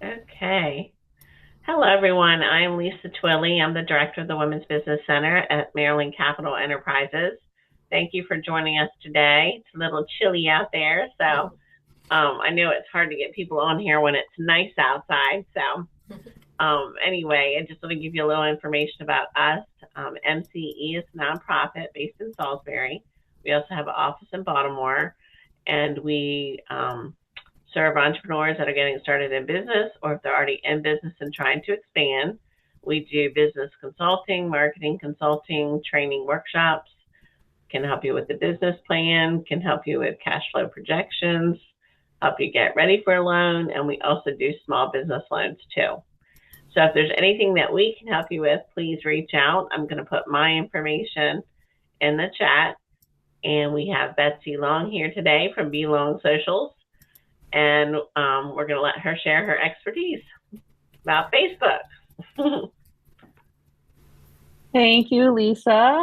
Okay. Hello, everyone. I'm Lisa Twilley. I'm the director of the Women's Business Center at Maryland Capital Enterprises. Thank you for joining us today. It's a little chilly out there, so I know it's hard to get people on here when it's nice outside. Anyway, I just want to give you a little information about us. MCE is a nonprofit based in Salisbury. We also have an office in Baltimore, and we serve entrepreneurs that are getting started in business or if they're already in business and trying to expand. We do business consulting, marketing consulting, training workshops, can help you with the business plan, can help you with cash flow projections, help you get ready for a loan, and we also do small business loans too. So if there's anything that we can help you with, please reach out. I'm going to put my information in the chat. And we have Betsy Long here today from Be Long Socials. And we're going to let her share her expertise about Facebook. Thank you, Lisa.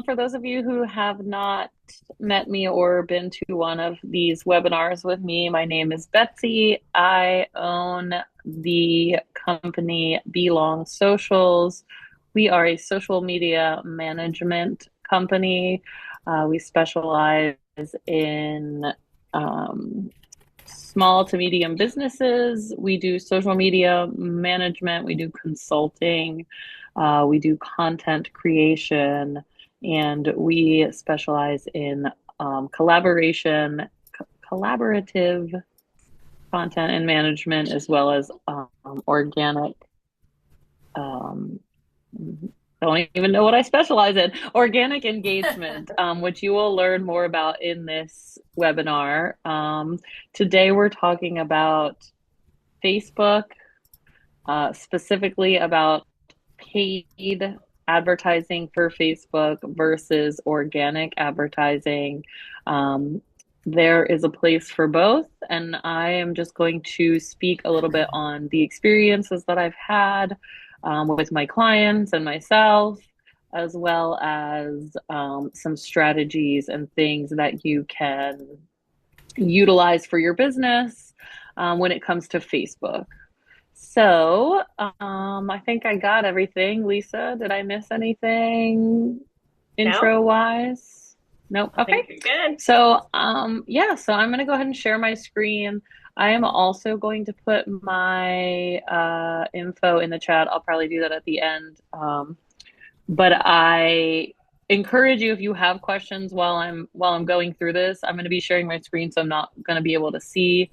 For those of you who have not met me or been to one of these webinars with me, my name is Betsy. I own the company Belong Socials. We are a social media management company. We specialize in small to medium businesses. We do social media management. We do consulting. We do content creation, and we specialize in collaborative content and management, as well as organic. I don't even know what I specialize in. Organic engagement, which you will learn more about in this webinar. Today, we're talking about Facebook, specifically about paid advertising for Facebook versus organic advertising. There is a place for both, and I am just going to speak a little bit on the experiences that I've had with my clients and myself, as well as some strategies and things that you can utilize for your business when it comes to Facebook. So I think I got everything. Lisa, did I miss anything intro wise? Nope. Okay. Good. So yeah, so I'm gonna go ahead and share my screen. I am also going to put my info in the chat. I'll probably do that at the end. But I encourage you, if you have questions while I'm going through this, I'm going to be sharing my screen, so I'm not going to be able to see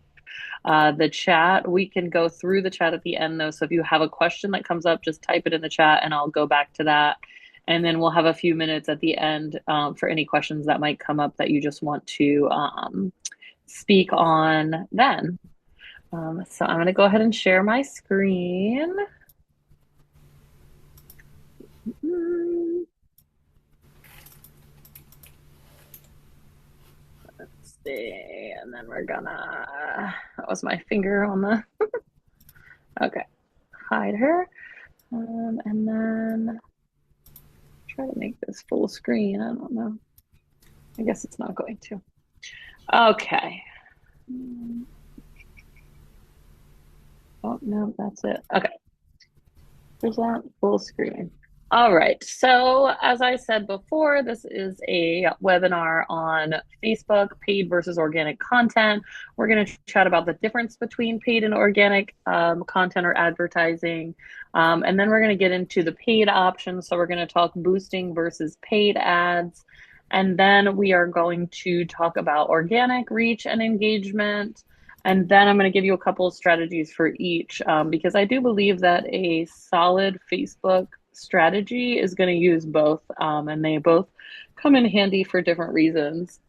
the chat. We can go through the chat at the end though. So if you have a question that comes up, just type it in the chat and I'll go back to that. And then we'll have a few minutes at the end for any questions that might come up that you just want to speak on then. So I'm going to go ahead and share my screen. Let's see, and then we're gonna, that was my finger on the, okay, hide her. And then try to make this full screen. I don't know. I guess it's not going to. Okay. Oh, no, that's it. Okay. Present full screen. All right. So as I said before, this is a webinar on Facebook, paid versus organic content. We're going to chat about the difference between paid and organic content or advertising. And then we're going to get into the paid options. So we're going to talk boosting versus paid ads. And then we are going to talk about organic reach and engagement. And then I'm going to give you a couple of strategies for each, because I do believe that a solid Facebook strategy is going to use both, and they both come in handy for different reasons.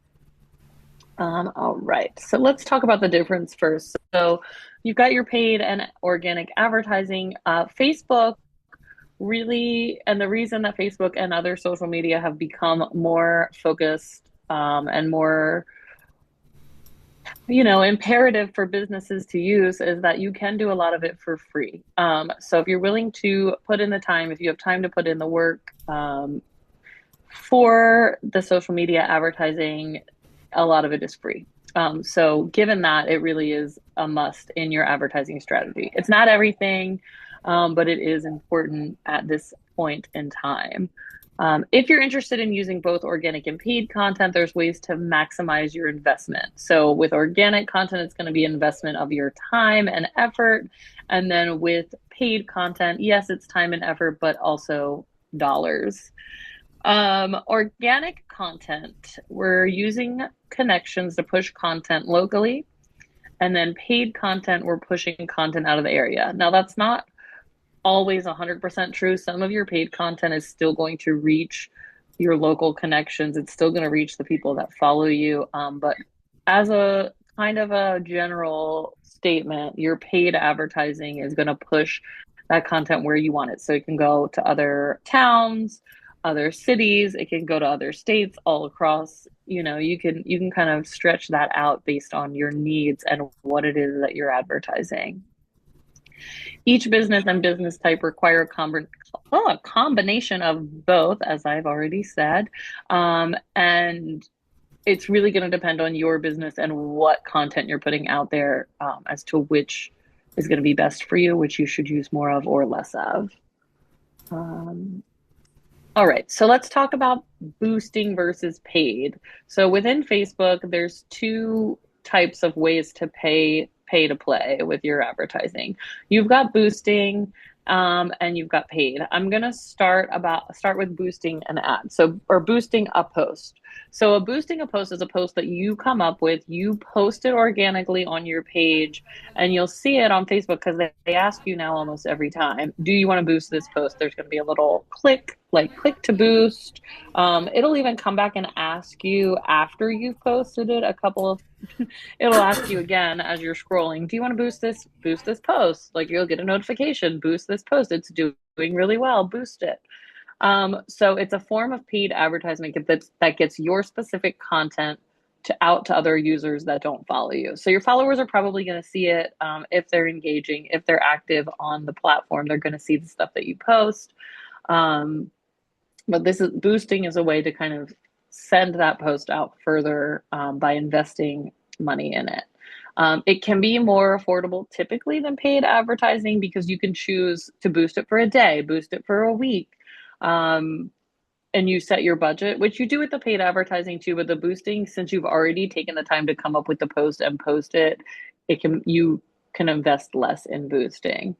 All right, so let's talk about the difference first. So you've got your paid and organic advertising. Facebook really, and the reason that Facebook and other social media have become more focused and more imperative for businesses to use is that you can do a lot of it for free. So if you're willing to put in the time, if you have time to put in the work for the social media advertising, a lot of it is free. So given that, it really is a must in your advertising strategy. It's not everything, but it is important at this point in time. If you're interested in using both organic and paid content, there's ways to maximize your investment. So with organic content, it's going to be investment of your time and effort. And then with paid content, yes, it's time and effort, but also dollars. Organic content, we're using connections to push content locally. And then paid content, we're pushing content out of the area. Now, that's not always 100% true. Some of your paid content is still going to reach your local connections. It's still going to reach the people that follow you. But as a kind of a general statement, your paid advertising is going to push that content where you want it. So it can go to other towns, other cities, it can go to other states all across. You can kind of stretch that out based on your needs and what it is that you're advertising. Each business and business type require a combination of both, as I've already said. And it's really going to depend on your business and what content you're putting out there, as to which is going to be best for you, which you should use more of or less of. Um, all right, so let's talk about boosting versus paid. So within Facebook, there's two types of ways to pay to play with your advertising. You've got boosting, and you've got paid. I'm gonna start with boosting an ad. So, or boosting a post. So a boosting a post is a post that you come up with, you post it organically on your page, and you'll see it on Facebook because they ask you now almost every time, do you want to boost this post? There's going to be a little click, like click to boost. It'll even come back and ask you after you've posted it a couple of it'll ask you again as you're scrolling, do you want to boost this post? Like you'll get a notification, boost this post. It's doing really well, boost it. So it's a form of paid advertisement that gets your specific content out to other users that don't follow you. So your followers are probably going to see it, if they're engaging, if they're active on the platform, they're going to see the stuff that you post. But boosting is a way to kind of send that post out further, by investing money in it. It can be more affordable typically than paid advertising because you can choose to boost it for a day, boost it for a week. And you set your budget, which you do with the paid advertising too, but the boosting, since you've already taken the time to come up with the post and post it, you can invest less in boosting.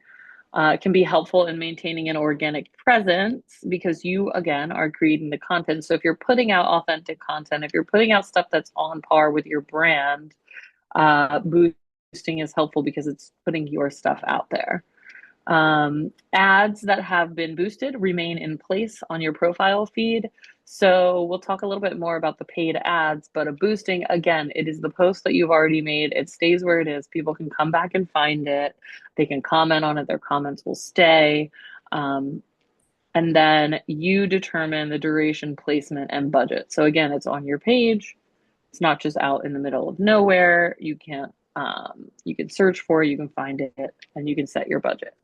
It can be helpful in maintaining an organic presence because you, again, are creating the content. So if you're putting out authentic content, if you're putting out stuff that's on par with your brand, boosting is helpful because it's putting your stuff out there. Ads that have been boosted remain in place on your profile feed. So we'll talk a little bit more about the paid ads, but a boosting, again, it is the post that you've already made. It stays where it is. People can come back and find it. They can comment on it. Their comments will stay. And then you determine the duration, placement, and budget. So again, it's on your page. It's not just out in the middle of nowhere. You can search for it, you can find it, and you can set your budget.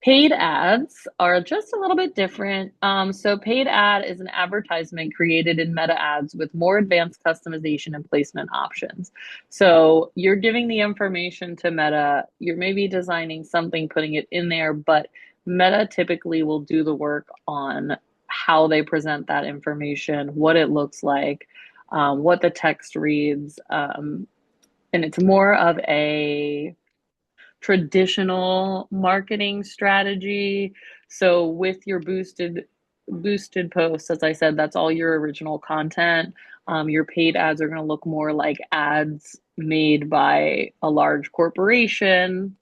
Paid ads are just a little bit different. So paid ad is an advertisement created in Meta Ads with more advanced customization and placement options. So you're giving the information to Meta, you're maybe designing something, putting it in there, but Meta typically will do the work on how they present that information, what it looks like, what the text reads. And it's more of a traditional marketing strategy. So with your boosted posts, as I said, that's all your original content. Your paid ads are going to look more like ads made by a large corporation,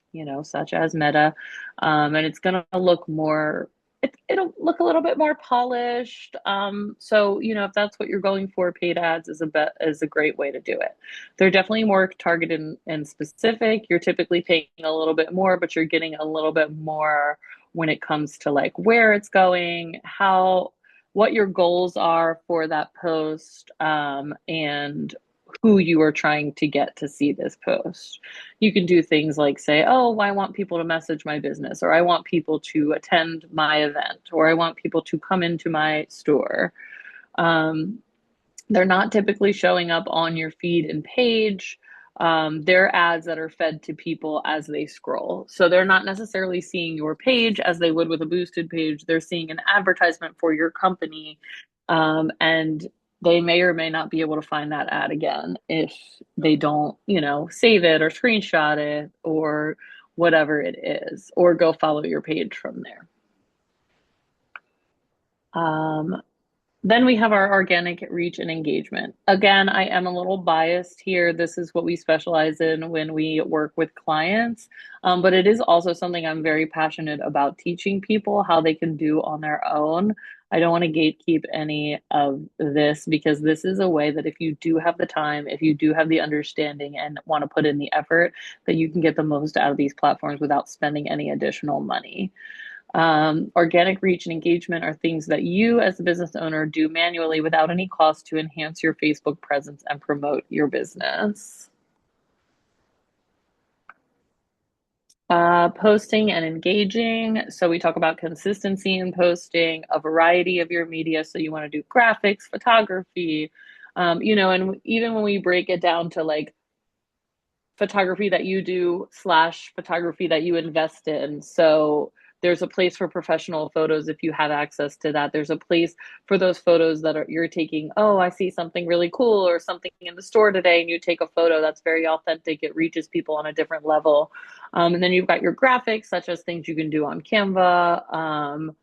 such as Meta. And it's going to look more, it'll look a little bit more polished. So, if that's what you're going for, paid ads is a great way to do it. They're definitely more targeted and specific. You're typically paying a little bit more, but you're getting a little bit more when it comes to like where it's going, what your goals are for that post, and who you are trying to get to see this post. You can do things like say, oh, I want people to message my business, or I want people to attend my event, or I want people to come into my store. They're not typically showing up on your feed and page. They're ads that are fed to people as they scroll. So they're not necessarily seeing your page as they would with a boosted page. They're seeing an advertisement for your company. And they may or may not be able to find that ad again if they don't, save it or screenshot it or whatever it is, or go follow your page from there. Then we have our organic reach and engagement. Again, I am a little biased here. This is what we specialize in when we work with clients, but it is also something I'm very passionate about teaching people how they can do on their own. I don't want to gatekeep any of this because this is a way that if you do have the time, if you do have the understanding and want to put in the effort, that you can get the most out of these platforms without spending any additional money. Organic reach and engagement are things that you as a business owner do manually without any cost to enhance your Facebook presence and promote your business. Posting and engaging. So we talk about consistency in posting, a variety of your media. So you want to do graphics, photography, and even when we break it down to like photography that you do / photography that you invest in. So there's a place for professional photos if you have access to that. There's a place for those photos that you're taking. Oh, I see something really cool or something in the store today, and you take a photo that's very authentic. It reaches people on a different level. And then you've got your graphics, such as things you can do on Canva,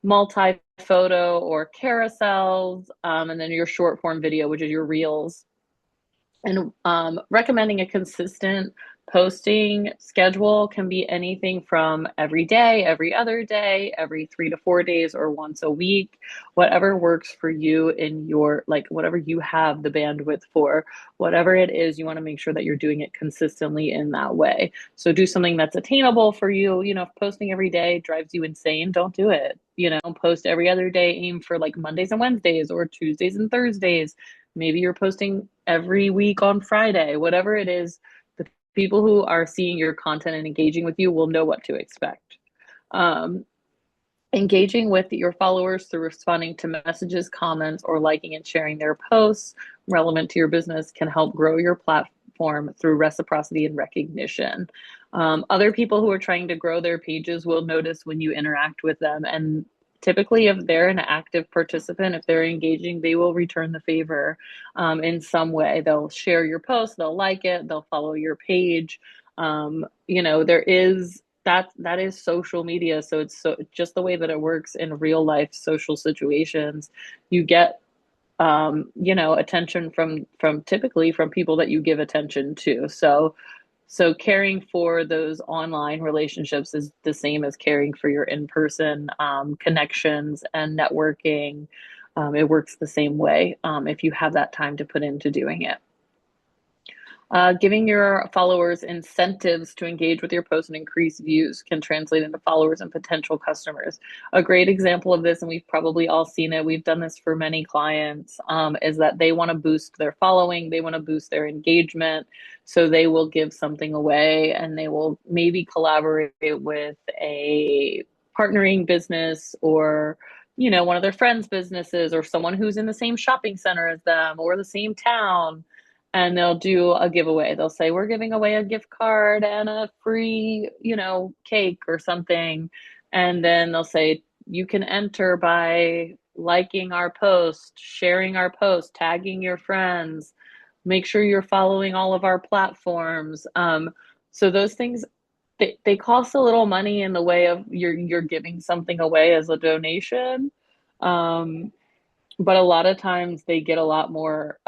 multi-photo or carousels, and then your short form video, which is your reels. And recommending a consistent posting schedule can be anything from every day, every other day, every 3 to 4 days, or once a week, whatever works for you in your, like, whatever you have the bandwidth for, whatever it is, you want to make sure that you're doing it consistently in that way. So do something that's attainable for you. If posting every day drives you insane, don't do it. Post every other day, aim for like Mondays and Wednesdays or Tuesdays and Thursdays. Maybe you're posting every week on Friday, whatever it is. The people who are seeing your content and engaging with you will know what to expect. Engaging with your followers through responding to messages, comments, or liking and sharing their posts relevant to your business can help grow your platform through reciprocity and recognition. Other people who are trying to grow their pages will notice when you interact with them, and typically if they're an active participant, if they're engaging, they will return the favor in some way. They'll share your post, they'll like it, they'll follow your page. There is that is social media. So it's just the way that it works in real life social situations. You get attention from typically from people that you give attention to. So caring for those online relationships is the same as caring for your in-person connections and networking. It works the same way if you have that time to put into doing it. Giving your followers incentives to engage with your post and increase views can translate into followers and potential customers. A great example of this, and we've probably all seen it, we've done this for many clients, is that they want to boost their following, they want to boost their engagement, so they will give something away and they will maybe collaborate with a partnering business or one of their friends' businesses or someone who's in the same shopping center as them or the same town. And they'll do a giveaway. They'll say, we're giving away a gift card and a free, cake or something. And then they'll say, you can enter by liking our post, sharing our post, tagging your friends, make sure you're following all of our platforms. So those things, they cost a little money in the way of you're giving something away as a donation. But a lot of times they get a lot more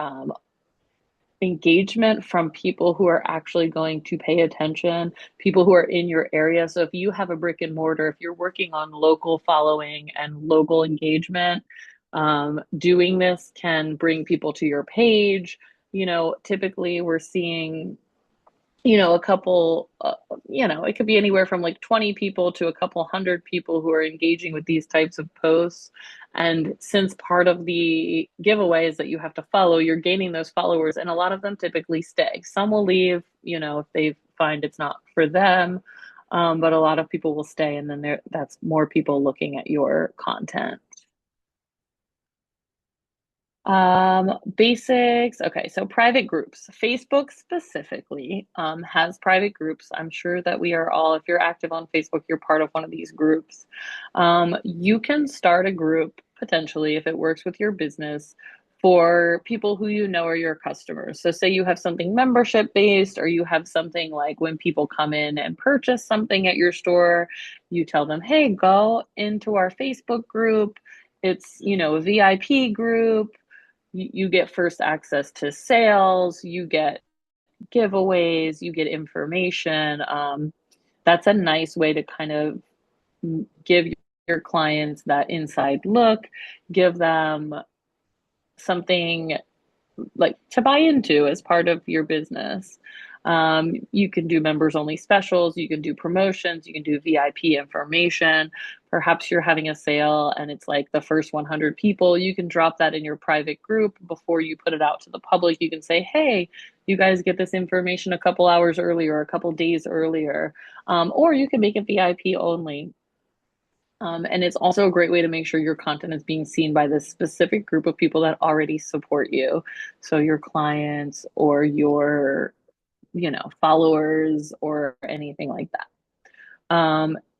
engagement from people who are actually going to pay attention, people who are in your area. So if you have a brick and mortar, if you're working on local following and local engagement, doing this can bring people to your page. Typically we're seeing a couple, it could be anywhere from like 20 people to a couple hundred people who are engaging with these types of posts. And since part of the giveaway is that you have to follow, you're gaining those followers, and a lot of them typically stay. Some will leave, if they find it's not for them, but a lot of people will stay, and then that's more people looking at your content. Basics. Okay, so private groups. Facebook specifically has private groups. I'm sure that we are all, if you're active on Facebook, you're part of one of these groups. You can start a group potentially if it works with your business for people who you know are your customers. So, say you have something membership based, or you have something like when people come in and purchase something at your store, you tell them, hey, go into our Facebook group. It's, a VIP group. You get first access to sales, you get giveaways, you get information. That's a nice way to kind of give your clients that inside look, give them something like to buy into as part of your business. You can do members only specials, you can do promotions, you can do VIP information. Perhaps you're having a sale and it's like the first 100 people. You can drop that in your private group before you put it out to the public. You can say, hey, you guys get this information a couple hours earlier, a couple days earlier. Or you can make it VIP only. And it's also a great way to make sure your content is being seen by this specific group of people that already support you. So your clients or your, followers or anything like that.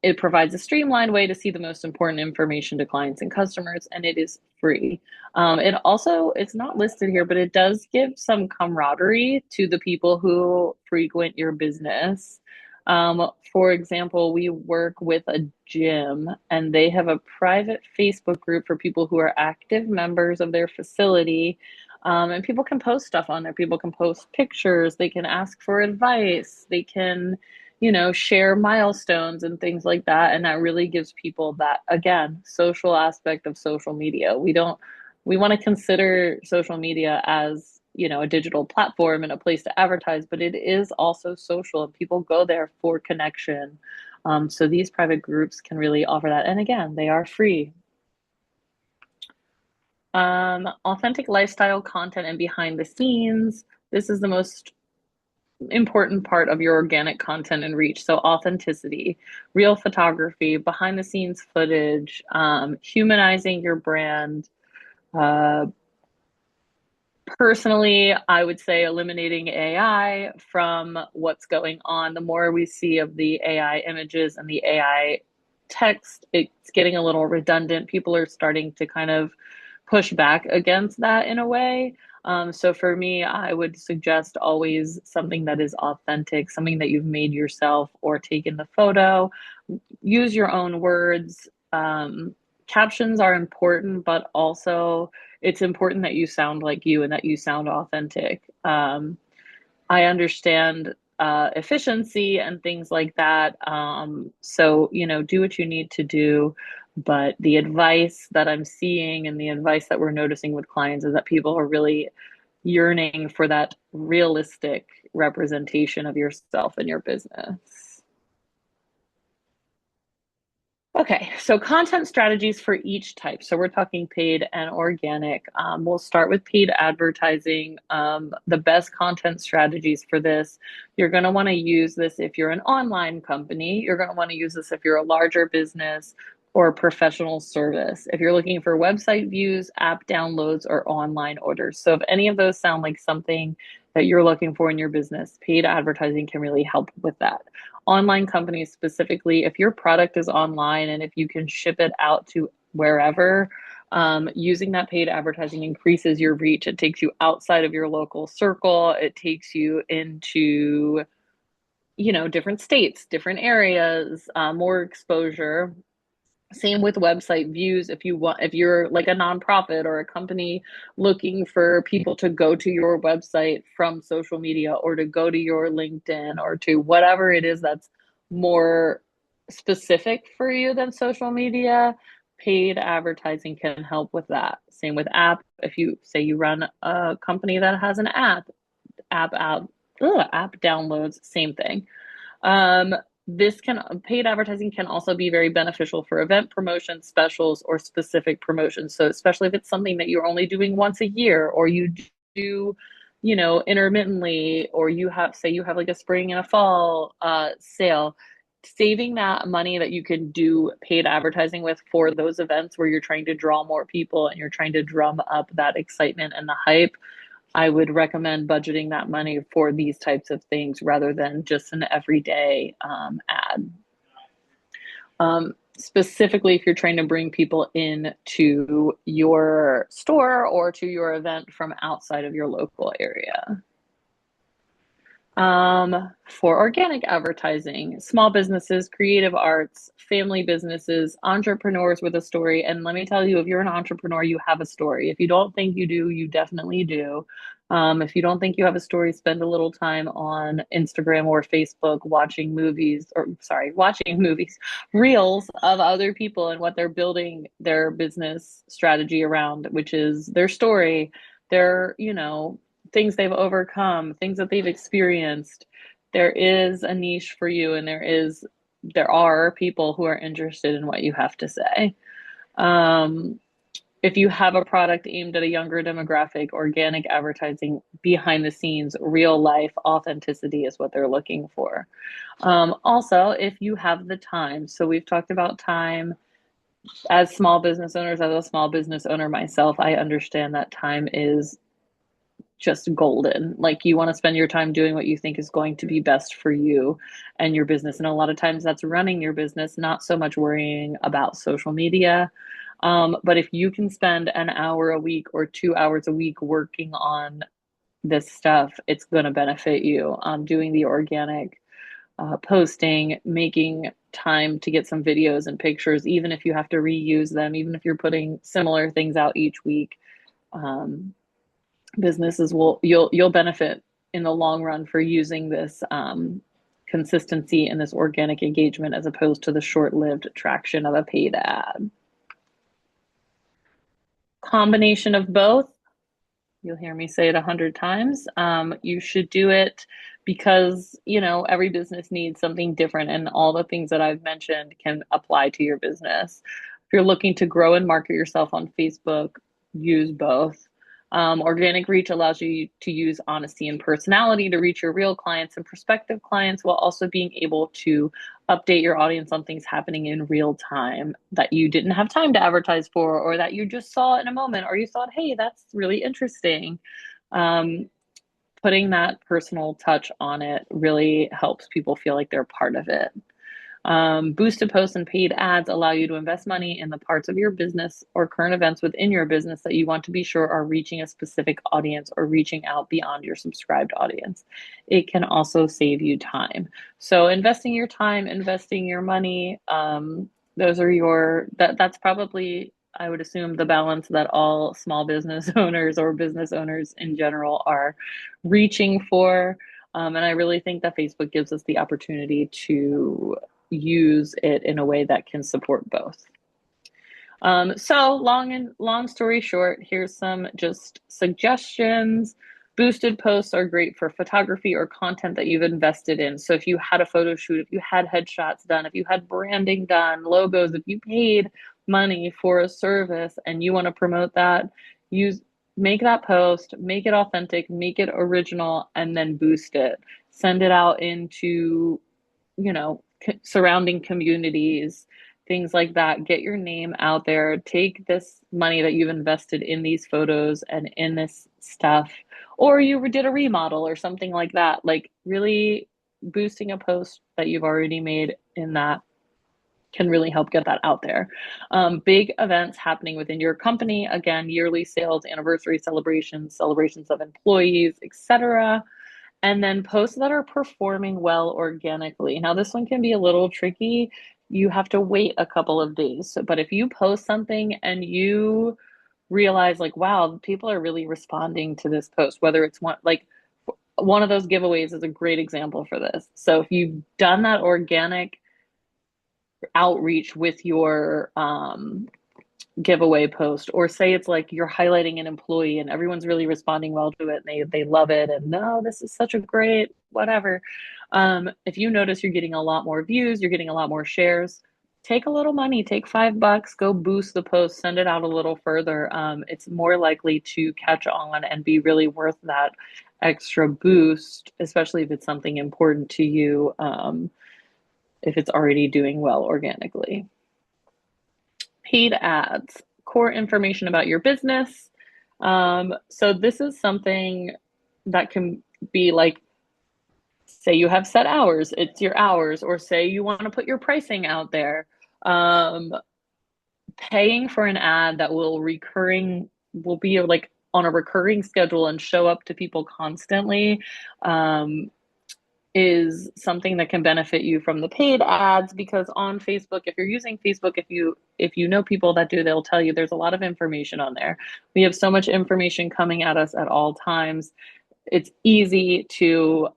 It provides a streamlined way to see the most important information to clients and customers, and it is free. It's not listed here, but it does give some camaraderie to the people who frequent your business. For example, we work with a gym and they have a private Facebook group for people who are active members of their facility. And people can post stuff on there. People can post pictures. They can ask for advice. They can, share milestones and things like that. And that really gives people that, again, social aspect of social media. We want to consider social media as, a digital platform and a place to advertise, but it is also social and people go there for connection. So these private groups can really offer that. And again, they are free. Authentic lifestyle content and behind the scenes. This is the most important part of your organic content and reach. So authenticity, real photography, behind the scenes footage, humanizing your brand. Personally, I would say eliminating AI from what's going on. The more we see of the AI images and the AI text, it's getting a little redundant. People are starting to kind of push back against that in a way. So for me, I would suggest always something that is authentic, something that you've made yourself or taken the photo. Use your own words. Captions are important, but also it's important that you sound like you and that you sound authentic. I understand efficiency and things like that. So, do what you need to do. But the advice that I'm seeing and the advice that we're noticing with clients is that people are really yearning for that realistic representation of yourself and your business. Okay, so content strategies for each type. So we're talking paid and organic. We'll start with paid advertising. The best content strategies for this, you're going to want to use this if you're an online company. You're going to want to use this if you're a larger business or professional service. If you're looking for website views, app downloads, or online orders. So if any of those sound like something that you're looking for in your business, paid advertising can really help with that. Online companies specifically, if your product is online and if you can ship it out to wherever, using that paid advertising increases your reach. It takes you outside of your local circle. It takes you into, different states, different areas, more exposure. Same with website views. If you're like a nonprofit or a company looking for people to go to your website from social media or to go to your LinkedIn or to whatever it is that's more specific for you than social media, paid advertising can help with that. Same with app. If you say you run a company that has an app, app downloads, same thing. Paid advertising can also be very beneficial for event promotions, specials, or specific promotions. So especially if it's something that you're only doing once a year or you do, intermittently, or you have like a spring and a fall sale, saving that money that you can do paid advertising with for those events where you're trying to draw more people and you're trying to drum up that excitement and the hype, I would recommend budgeting that money for these types of things rather than just an everyday ad. Specifically, if you're trying to bring people in to your store or to your event from outside of your local area. For organic advertising, small businesses, creative arts, family businesses, entrepreneurs with a story. And let me tell you, if you're an entrepreneur, you have a story. If you don't think you do, you definitely do. If you don't think you have a story, spend a little time on Instagram or Facebook watching movies, reels of other people and what they're building their business strategy around, which is their story, their, things they've overcome, things that they've experienced. There is a niche for you, and there are people who are interested in what you have to say. If you have a product aimed at a younger demographic, organic advertising, behind the scenes, real life authenticity is what they're looking for. Also, if you have the time, so we've talked about time as small business owners, as a small business owner myself, I understand that time is just golden. Like, you want to spend your time doing what you think is going to be best for you and your business. And a lot of times that's running your business, not so much worrying about social media. But if you can spend an hour a week or 2 hours a week working on this stuff, it's going to benefit you. Doing the organic posting, making time to get some videos and pictures, even if you have to reuse them, even if you're putting similar things out each week. Businesses you'll benefit in the long run for using this consistency and this organic engagement as opposed to the short-lived traction of a paid ad. Combination of both, you'll hear me say it 100 times. You should do it because every business needs something different, and all the things that I've mentioned can apply to your business. If you're looking to grow and market yourself on Facebook, use both. Organic reach allows you to use honesty and personality to reach your real clients and prospective clients, while also being able to update your audience on things happening in real time that you didn't have time to advertise for, or that you just saw in a moment, or you thought, hey, that's really interesting. Putting that personal touch on it really helps people feel like they're part of it. Boosted posts and paid ads allow you to invest money in the parts of your business or current events within your business that you want to be sure are reaching a specific audience or reaching out beyond your subscribed audience. It can also save you time. So investing your time, investing your money, that's probably, I would assume, the balance that all small business owners or business owners in general are reaching for. And I really think that Facebook gives us the opportunity to use it in a way that can support both. So long story short, here's some just suggestions. Boosted posts are great for photography or content that you've invested in. So if you had a photo shoot, if you had headshots done, if you had branding done, logos, if you paid money for a service and you want to promote that, make that post, make it authentic, make it original, and then boost it. Send it out into, surrounding communities, things like that. Get your name out there. Take this money that you've invested in these photos and in this stuff, or you did a remodel or something like that. Like, really boosting a post that you've already made in that can really help get that out there. Big events happening within your company, again, yearly sales, anniversary celebrations of employees, etc. And then posts that are performing well organically. Now, this one can be a little tricky. You have to wait a couple of days. But if you post something and you realize, like, wow, people are really responding to this post, whether it's one of those giveaways is a great example for this. So if you've done that organic outreach with your giveaway post, or say it's like you're highlighting an employee and everyone's really responding well to it and they love it, and no, this is such a great whatever. If you notice you're getting a lot more views, you're getting a lot more shares, take a little money, take $5, go boost the post, send it out a little further. It's more likely to catch on and be really worth that extra boost, especially if it's something important to you. if it's already doing well organically. Paid ads, core information about your business. So this is something that can be like, say you have set hours, it's your hours, or say you want to put your pricing out there. Um, Paying for an ad that will be like on a recurring schedule and show up to people constantly, is something that can benefit you from the paid ads, because on Facebook, if you're using Facebook, if you know people that do, they'll tell you there's a lot of information on there. We have so much information coming at us at all times. It's easy to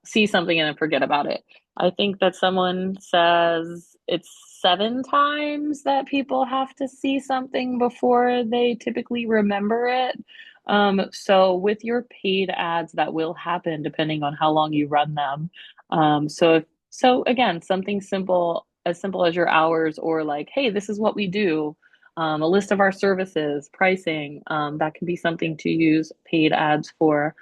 see something and then forget about it. I think that someone says it's 7 times that people have to see something before they typically remember it. So with your paid ads, that will happen depending on how long you run them. So again, something simple as your hours, or like, hey, this is what we do, a list of our services, pricing. That can be something to use paid ads for.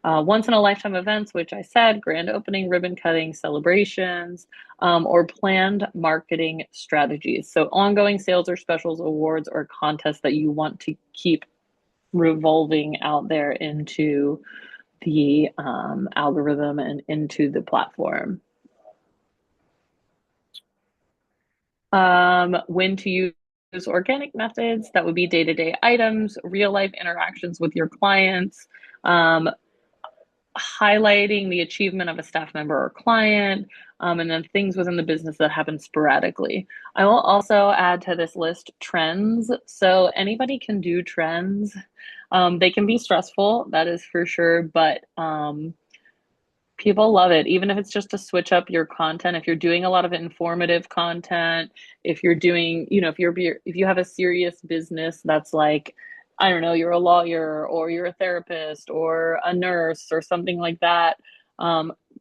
Once in a lifetime events, which I said, grand opening, ribbon cutting, celebrations, or planned marketing strategies. So ongoing sales or specials, awards, or contests that you want to keep revolving out there into the algorithm and into the platform. When to use organic methods, that would be day-to-day items, real life interactions with your clients, highlighting the achievement of a staff member or client, and then things within the business that happen sporadically. I will also add to this list trends. So anybody can do trends. They can be stressful, that is for sure, but people love it, even if it's just to switch up your content. If you're doing a lot of informative content, if you're doing, if you have a serious business that's like, I don't know, you're a lawyer or you're a therapist or a nurse or something like that,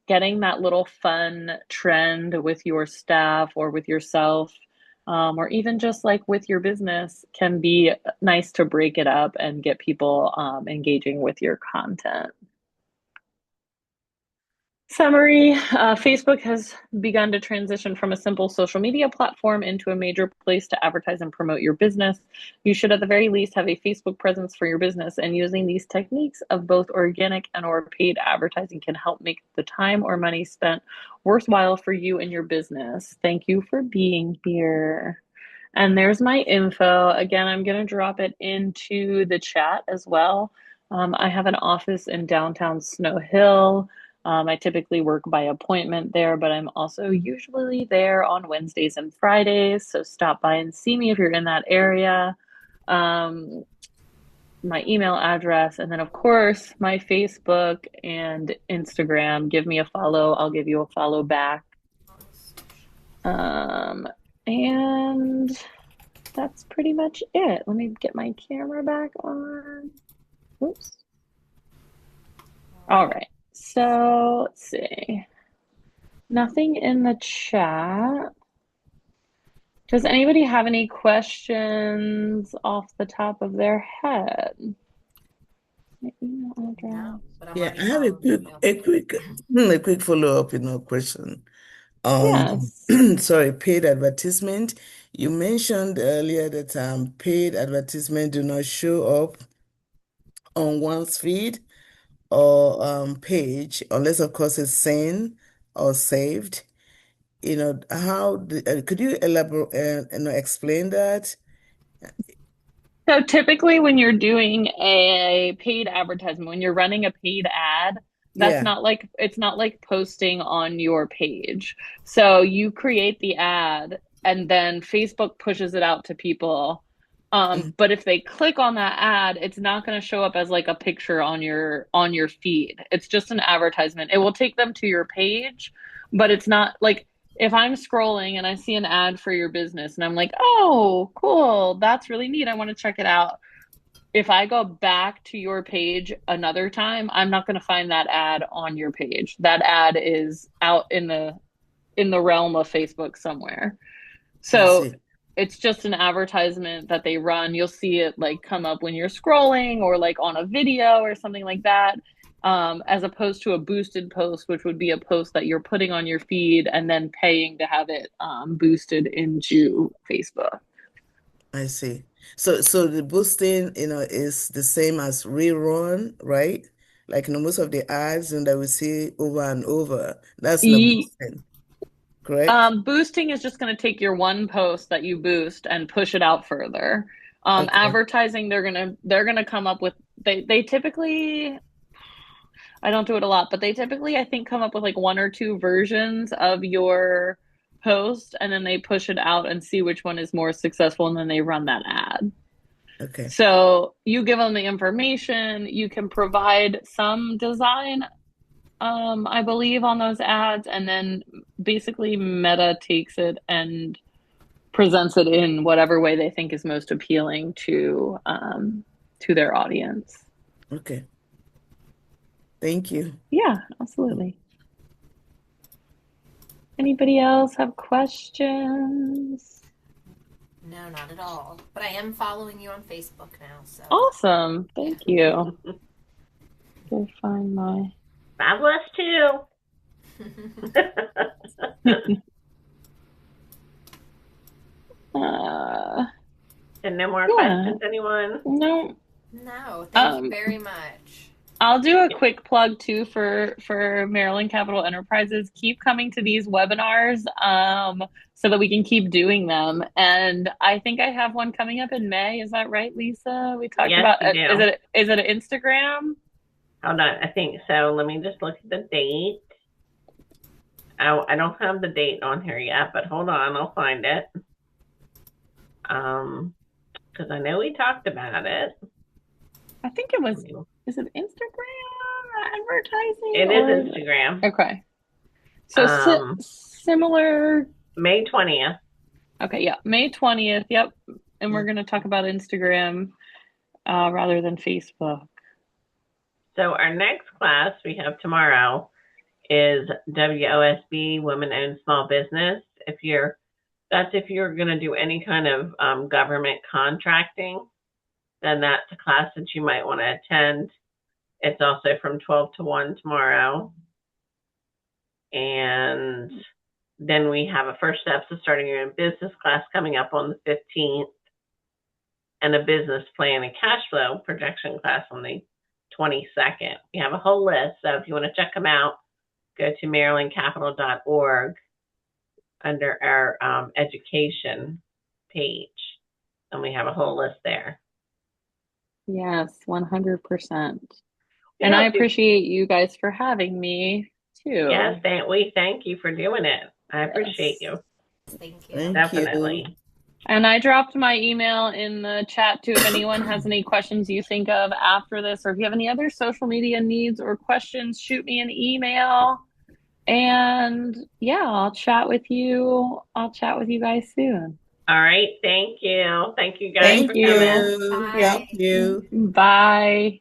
getting that little fun trend with your staff or with yourself, or even just like with your business, can be nice to break it up and get people engaging with your content. Summary, Facebook has begun to transition from a simple social media platform into a major place to advertise and promote your business. You should at the very least have a Facebook presence for your business, and using these techniques of both organic and or paid advertising can help make the time or money spent worthwhile for you and your business. Thank you for being here. And there's my info. Again, I'm going to drop it into the chat as well. I have an office in downtown Snow Hill. I typically work by appointment there, but I'm also usually there on Wednesdays and Fridays. So stop by and see me if you're in that area. My email address, and then of course my Facebook and Instagram. Give me a follow. I'll give you a follow back. And that's pretty much it. Let me get my camera back on. Oops. All right. So let's see. Nothing in the chat. Does anybody have any questions off the top of their head? My email address. Yeah, I have a quick follow-up, question. Yes. Sorry, paid advertisement. You mentioned earlier that paid advertisement do not show up on one's feed or page unless, of course, it's seen or saved. Could you elaborate explain that? So typically when you're doing a paid advertisement, when you're running a paid ad, Yeah. it's not like posting on your page. So you create the ad and then Facebook pushes it out to people. But if they click on that ad, it's not going to show up as like a picture on your feed. It's just an advertisement. It will take them to your page, but it's not like, if I'm scrolling and I see an ad for your business and I'm like, oh, cool, that's really neat, I want to check it out. If I go back to your page another time, I'm not going to find that ad on your page. That ad is out in the realm of Facebook somewhere. So it's just an advertisement that they run. You'll see it like come up when you're scrolling or like on a video or something like that. as opposed to a boosted post, which would be a post that you're putting on your feed and then paying to have it boosted into Facebook. I see. So the boosting, is the same as rerun, right? Like, most of the ads that we see over and over, that's not E boosting, correct? Boosting is just going to take your one post that you boost and push it out further. Okay. Advertising, they're gonna come up with they typically, I don't do it a lot, but they typically, I think, come up with like one or two versions of your post and then they push it out and see which one is more successful and then they run that ad. Okay. So you give them the information, you can provide some design, I believe, on those ads, and then basically Meta takes it and presents it in whatever way they think is most appealing to their audience. Okay. Thank you. Yeah, absolutely. Anybody else have questions? No, not at all. But I am following you on Facebook now, so. Awesome. Thank you. Go find my. Fabulous too. And no more questions, anyone? No. No, thank you very much. I'll do a quick plug too for Maryland Capital Enterprises. Keep coming to these webinars so that we can keep doing them. And I think I have one coming up in May. Is that right, Lisa? We talked Yes, about you do. Is it an Instagram? Hold on, I think so. Let me just look at the date. I don't have the date on here yet, but hold on, I'll find it. Because I know we talked about it. I think it was. Is it Instagram advertising? It is Instagram. Okay. So similar. May 20th. Okay, yeah, May 20th. Yep. And we're going to talk about Instagram rather than Facebook. So our next class we have tomorrow is WOSB, Women-Owned Small Business. If you're going to do any kind of government contracting, then that's a class that you might want to attend. It's also from 12 to 1 tomorrow. And then we have a first steps of starting your own business class coming up on the 15th, and a business plan and cash flow projection class on the 22nd. We have a whole list, so if you want to check them out, go to marylandcapital.org under our education page, and we have a whole list there. Yes, 100%. And I appreciate you guys for having me too. Yes, we thank you for doing it. I appreciate you. Thank you. Definitely. And I dropped my email in the chat too if anyone has any questions you think of after this, or if you have any other social media needs or questions, shoot me an email. And yeah, I'll chat with you guys soon. All right. Thank you. Thank you guys Thank for you. coming. Bye. Thank you. Bye.